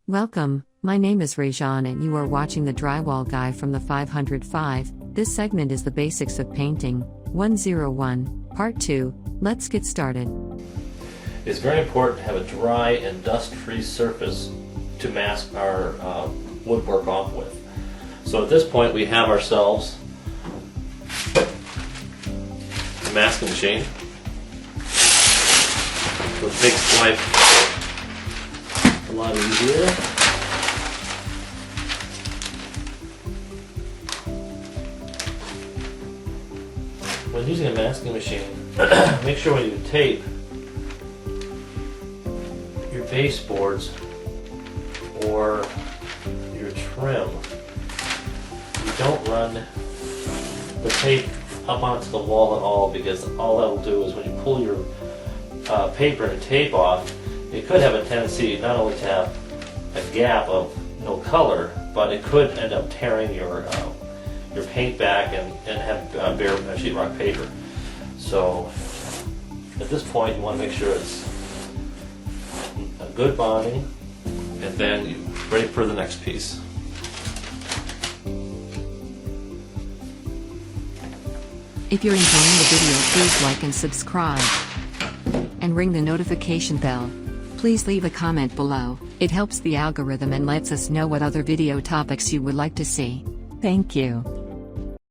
Welcome, my name is Rajan and you are watching the Drywall Guy from the 505. This segment is the basics of painting, 101, part 2. Let's get started. It's very important to have a dry and dust-free surface to mask our woodwork off with. So at this point we have ourselves a masking machine, which makes life a lot easier. When using a masking machine, make sure when you tape your baseboards or your trim, you don't run the tape up onto the wall at all, because all that will do is when you pull your paper and tape off, it could have a tendency not only to have a gap of no color, but it could end up tearing your paint back and have bare sheetrock paper. So at this point you want to make sure it's a good bonding, and then you're ready for the next piece. If you're enjoying the video, please like and subscribe. And ring the notification bell. Please leave a comment below. It helps the algorithm and lets us know what other video topics you would like to see. Thank you.